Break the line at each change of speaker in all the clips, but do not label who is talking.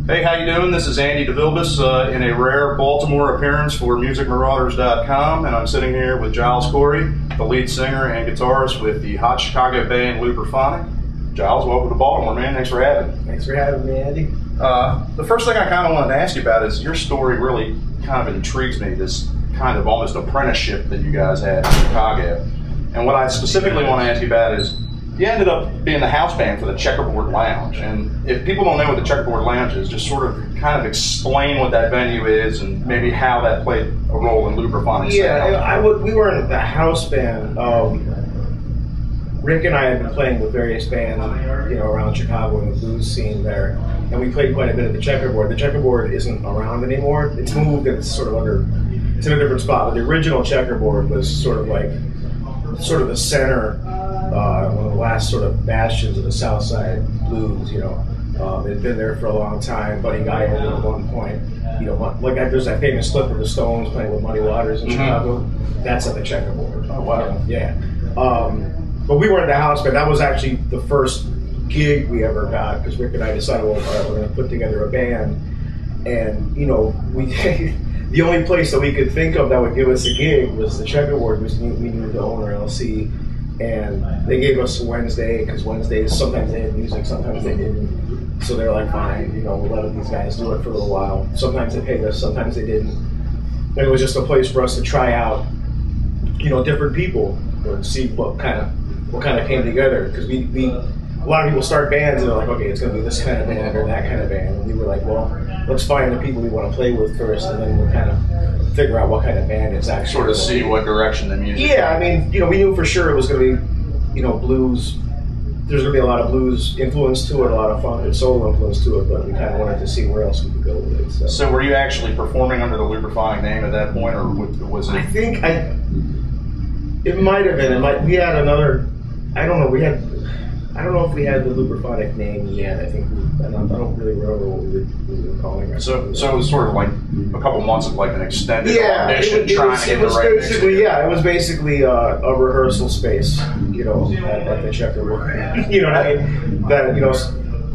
Hey, how you doing? This is Andy DeVilbus in a rare Baltimore appearance for MusicMarauders.com, and I'm sitting here with Giles Corey, the lead singer and guitarist with the hot Chicago band Lubriphonic. Giles, welcome to Baltimore, man. Thanks for having me.
Thanks for having me, Andy.
The first thing I kind of wanted to ask you about is your story really kind of intrigues me, this kind of almost apprenticeship that you guys had in Chicago. And what I specifically want to ask you about is you ended up being the house band for the Checkerboard Lounge. And if people don't know what the Checkerboard Lounge is, just sort of kind of explain what that venue is and maybe how that played a role in Lubriphonic.
Yeah, we weren't the house band. Rick and I had been playing with various bands, around Chicago and the blues scene there, and we played quite a bit at the Checkerboard. The Checkerboard isn't around anymore. It's moved and it's sort of it's in a different spot. But the original Checkerboard was sort of the center, one of the last sort of bastions of the South Side blues. It had been there for a long time. Buddy Guy owned it at one point. There's that famous clip of the Stones playing with Muddy Waters in Chicago. That's at the Checkerboard.
Oh wow!
Yeah. But we weren't the house band. That was actually the first gig we ever got because Rick and I decided, well, all right, we're going to put together a band. And, the only place that we could think of that would give us a gig was the Checkerboard. We knew the owner, LC. And they gave us Wednesday because Wednesdays, sometimes they had music, sometimes they didn't. So they're like, fine, we'll let these guys do it for a little while. Sometimes they paid us, sometimes they didn't. And it was just a place for us to try out, different people and see what kind of came together, because a lot of people start bands and they're like, okay, it's going to be this kind of band or that kind of band, and we were like, well, let's find the people we want to play with first, and then we'll kind of figure out what kind of band it's actually.
Sort of see what direction the music.
Yeah, we knew for sure it was going to be, blues. There's going to be a lot of blues influence to it, a lot of funk and soul influence to it, but we kind of wanted to see where else we could go with it.
So were you actually performing under the Lubriphonic name at that point, or was it?
I think it might have been. We had another. I don't know. I don't know if we had the Lubriphonic name yet. I don't really remember what we were calling it.
So it was sort of like a couple months of like an extended audition
it was basically a rehearsal space, at the Checkerboard. You know what I mean?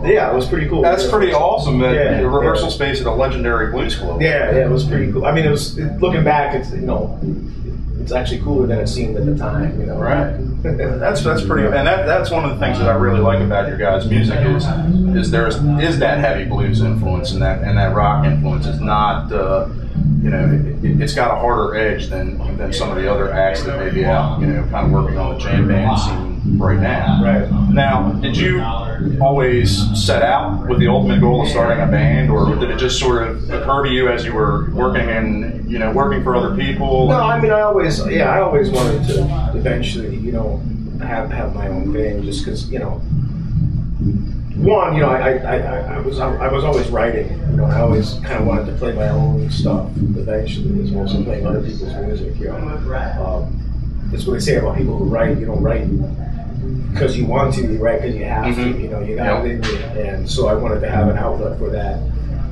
Yeah, it was pretty cool.
That's pretty awesome. The rehearsal space at a legendary blues club.
Yeah, it was pretty cool. It was looking back, it's actually cooler than it seemed at the time,
Right. That's pretty, and that's one of the things that I really like about your guys' music is there is that heavy blues influence and that rock influence is not, it's got a harder edge than some of the other acts that may be out, kind of working on the jam band scene right now.
Right.
Now, did you always set out with the ultimate goal of starting a band, or did it just sort of occur to you as you were working for other people?
No, I always wanted to eventually, have my own thing, just because, one, I was always writing, I always kind of wanted to play my own stuff eventually, as well as playing other people's music, That's what they say about people who write. You don't write because you want to, you write because you have to, you got it in you. And so I wanted to have an outlet for that.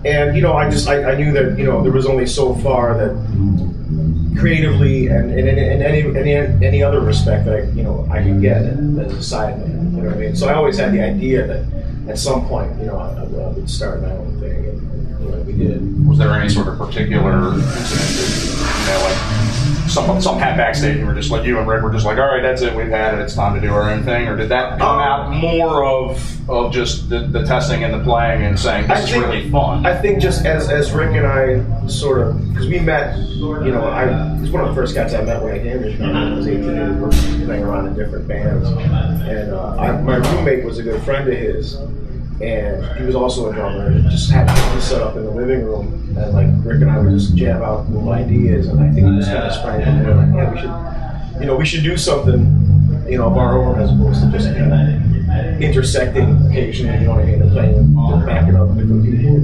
And, I knew that, there was only so far that creatively and in any other respect that I could get as a sideman. You know what I mean? So I always had the idea that at some point, I would start my own thing, and we did.
Was there any sort of particular incident that, something happened backstage and we're just like, you and Rick were just like, all right, that's it, we've had it, it's time to do our own thing? Or did that come out more of just the testing and the playing and saying, this is really fun?
I think just as Rick and I sort of, because we met, he's one of the first guys I met when I came to Chicago. I was 18 and we were playing around in different bands. And my roommate was a good friend of his, and he was also a drummer, and just had to set up in the living room, and Rick and I would just jam out little ideas, and I think it just kind of sprang from there, we should do something, of our own, as opposed to just kind of intersecting occasionally, and playing, backing up different people.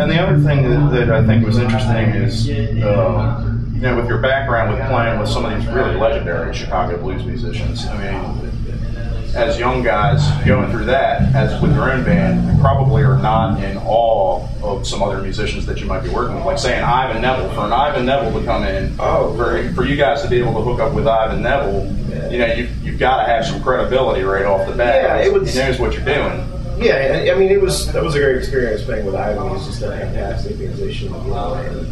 And the other thing that I think was interesting is, with your background with playing with some of these really legendary Chicago blues musicians, as young guys going through that, as with your own band, you probably are not in awe of some other musicians that you might be working with. Like saying Ivan Neville, for an Ivan Neville to come in, for you guys to be able to hook up with Ivan Neville, you've got to have some credibility right off the bat.
Yeah,
he knows what you're doing.
Yeah, I mean, that was a great experience playing with Ivan. He's just a fantastic musician, you know, and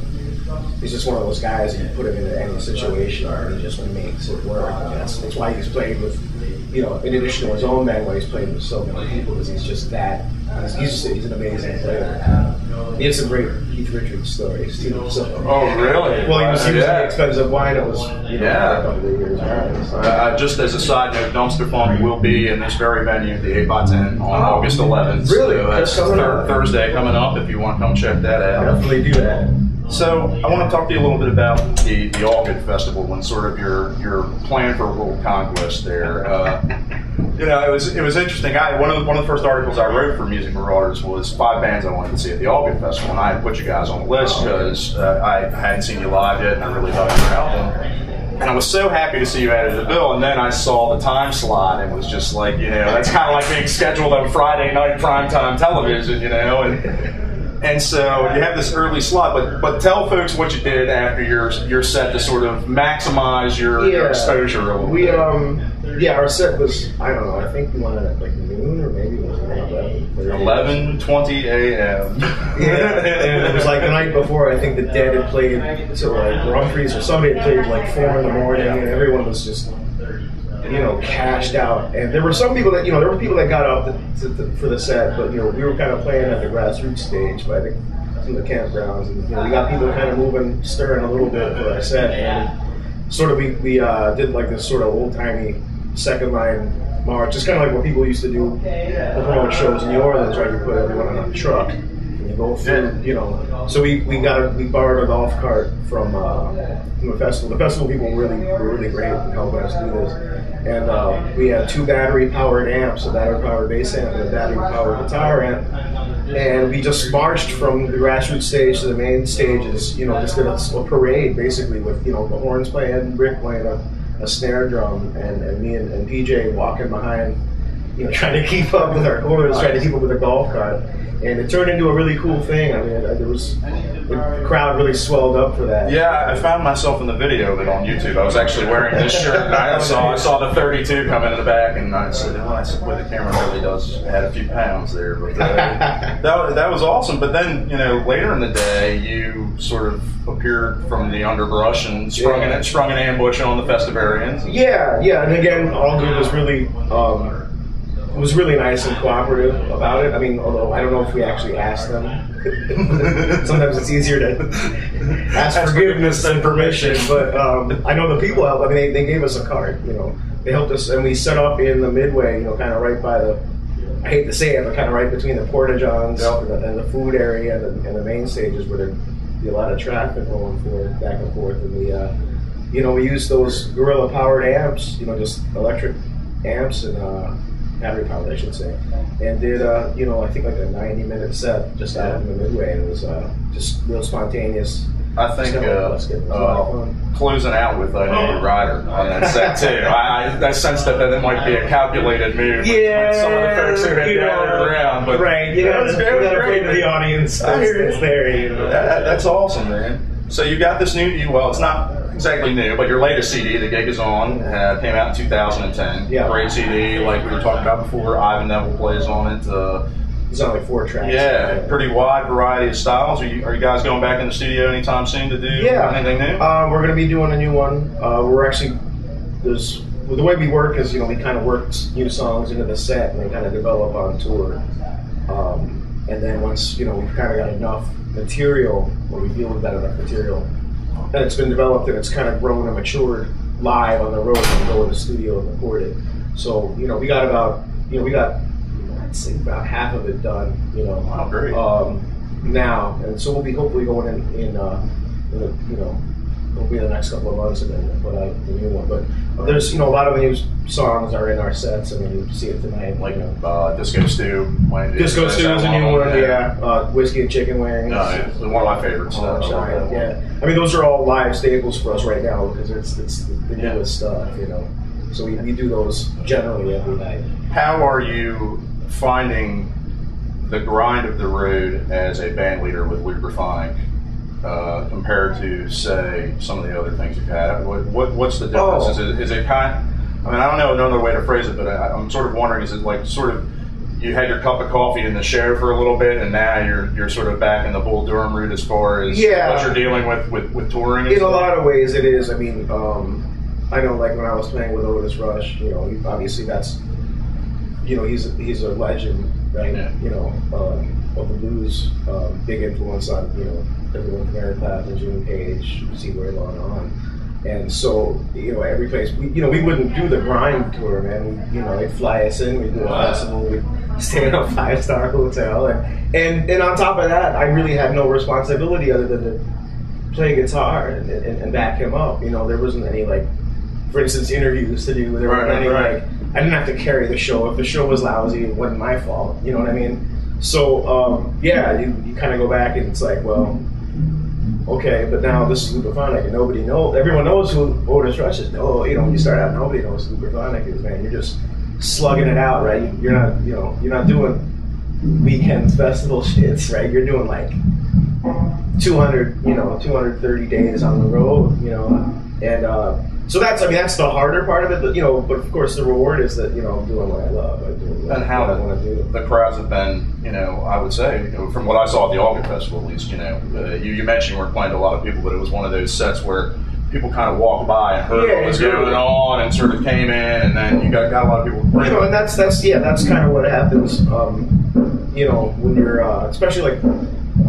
he's just one of those guys that you put him into any situation and he just makes it work. And that's why he's played with, you know, in addition to his own band, why he's played with so many people, because he's just that. He's an amazing player. He has some great Keith Richards stories too. So.
Oh, really?
Well, he was the expensive wine. It was, you know, a couple of years.
Just as a side note, Dumpster Funk will be in this very venue, the 8x10, on August 11th.
Really?
So that's Thursday coming up. If you want to come check that out,
definitely do that.
So I want to talk to you a little bit about the All Good Festival and sort of your plan for world conquest there. You know, it was interesting. One of the first articles I wrote for MusicMarauders was 5 bands I wanted to see at the All Good Festival, and I had put you guys on the list because I hadn't seen you live yet, and I really thought you were out there. And I was so happy to see you added to the bill, and then I saw the time slot, and it was just like, you know, that's kind of like being scheduled on Friday night primetime television, you know, and so you have this early slot, but tell folks what you did after your set to sort of maximize your exposure a little bit.
Our set was, I don't know, I think we went at like noon or maybe it was around
11:20 a.m.
Yeah, and it was like the night before. I think the Dead had played to like Rumphreys or somebody had played like 4 in the morning, and everyone was just, you know, cashed out. And there were some people that, you know, there were people that got up for the set, but, you know, we were kind of playing at the grassroots stage by some of the campgrounds, and, you know, we got people kind of moving, stirring a little bit for our set, and sort of we did like this sort of old-timey second line march, just kind of like what people used to do before shows in New Orleans, right? You put everyone on a truck and you go through, you know. So we borrowed a golf cart from the festival. The festival people were really great in helping us do this. And we had 2 battery-powered amps, a battery-powered bass amp and a battery-powered guitar amp. And we just marched from the grassroots stage to the main stages, you know, just did a parade, basically, with, you know, the horns playing, Rick playing a snare drum, and me and PJ walking behind, you know, trying to keep up with our chorus, trying to keep up with the golf cart. And it turned into a really cool thing. I mean, the crowd really swelled up for that.
Yeah, I found myself in the video of it on YouTube. I was actually wearing this shirt, and I saw the 32 come in the back, and I said, boy, the camera really does add a few pounds there. But that was awesome. But then, you know, later in the day, you sort of appeared from the underbrush and sprung an ambush on the Festivarians.
Yeah, and again, All Good was really. Was really nice and cooperative about it. I mean, although I don't know if we actually asked them. Sometimes it's easier to ask forgiveness than permission, but I know the people helped. I mean, they gave us a cart, you know. They helped us, and we set up in the midway, you know, kind of right by the, I hate to say it, but kind of right between the porta-johns and the food area and the main stages where there'd be a lot of traffic going back and forth. And we, you know, we used those guerrilla-powered amps, you know, just electric amps and battery powered, I should say, and did you know, I think like a 90-minute set just out in the midway, and it was just real spontaneous.
I think closing out with Native Rider on that set too. I sensed that might be a calculated move.
Yeah,
with some of the folks who had gathered around, but
right, you gotta play to the audience. It's there, you know.
That's awesome, man. So you got this new, well, it's not exactly new, but your latest CD, The Gig Is On, came out in 2010.
Yeah.
Great CD, like we were talking about before. Ivan Neville plays on it.
It's only 4 tracks.
Yeah, pretty wide variety of styles. Are you guys going back in the studio anytime soon to do anything new?
We're going to be doing a new one. We're actually, the way we work is, you know, we kind of work new songs into the set and they kind of develop on tour. And then once, you know, we've kind of got enough material, or we feel we've got enough material, and it's been developed and it's kind of grown and matured live on the road and go in the studio and record it. So, you know, we got I'd say about half of it done, you know.
Wow, great.
Now, and so we'll be hopefully going in you know, it'll be the next couple of months and then put out the new one. But there's, you know, a lot of the new songs are in our sets. I mean, you see it tonight.
Like Disco Stew.
Disco Stew is a new one, yeah. Whiskey and Chicken Wings.
It's one of my favorites.
Yeah. I mean, those are all live staples for us right now because it's the newest stuff, you know. So we do those generally every night.
How are you finding the grind of the road as a band leader with Lubriphonic compared to, say, some of the other things you've had? What's the difference? Is it kind? I mean, I don't know another way to phrase it, but I'm sort of wondering: is it like sort of you had your cup of coffee in the show for a little bit, and now you're sort of back in the Bull Durham route as far as what you're dealing with touring.
In a lot of ways, it is. I mean, I know, like when I was playing with Otis Rush, you know, obviously that's, you know, he's a legend, right?
Yeah.
You know, of the blues, big influence on, you know, everyone from Eric Clapton, Jimmy Page, Seaboy on. And so, you know, every place, we wouldn't do the grind tour, man. You know, they'd fly us in, we'd do a festival, we'd stay in a 5-star hotel. And on top of that, I really had no responsibility other than to play guitar and back him up. You know, there wasn't any, like, for instance, interviews to do. There weren't any, like, I didn't have to carry the show. If the show was lousy, it wasn't my fault. You know what I mean? So, yeah, you kind of go back and it's like, well, okay, but now this is Lubriphonic, and nobody knows. Everyone knows who Otis Rush is. No, you know, when you start out, nobody knows who Lubriphonic is, man. You're just slugging it out, right? You're not doing weekend festival shits, right? You're doing like 230 days on the road, you know, and so that's the harder part of it, but, you know, but of course the reward is that, you know, I'm doing what I love. I'm doing what I want to do.
The crowds have been, you know, I would say, you know, from what I saw at the All Good Festival, at least, you know, you mentioned you weren't playing to a lot of people, but it was one of those sets where people kind of walked by and heard what was going on and sort of came in, and then you got a lot of people.
You know, and that's kind of what happens. You know, when you're especially like,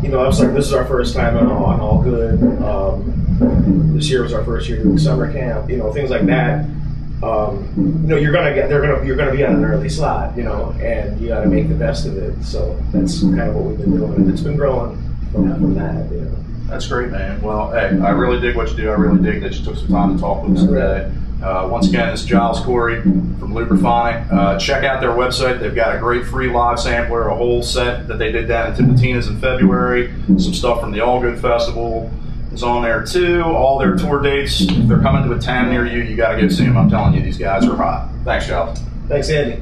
you know, I was like, this is our first time on All Good. This year was our first year doing summer camp. You know, things like that. You know, you're gonna be on an early slot. You know, and you got to make the best of it. So that's kind of what we've been doing, and it's been growing from that. You know.
That's great, man. Well, hey, I really dig what you do. I really dig that you took some time to talk with us today. Once again, this is Giles Corey from Lubriphonic. Check out their website. They've got a great free live sampler, a whole set that they did down in Tipitina's in February. Some stuff from the All Good Festival is on there too. All their tour dates. If they're coming to a town near you, you got to go see them. I'm telling you, these guys are hot. Thanks, Giles.
Thanks, Andy.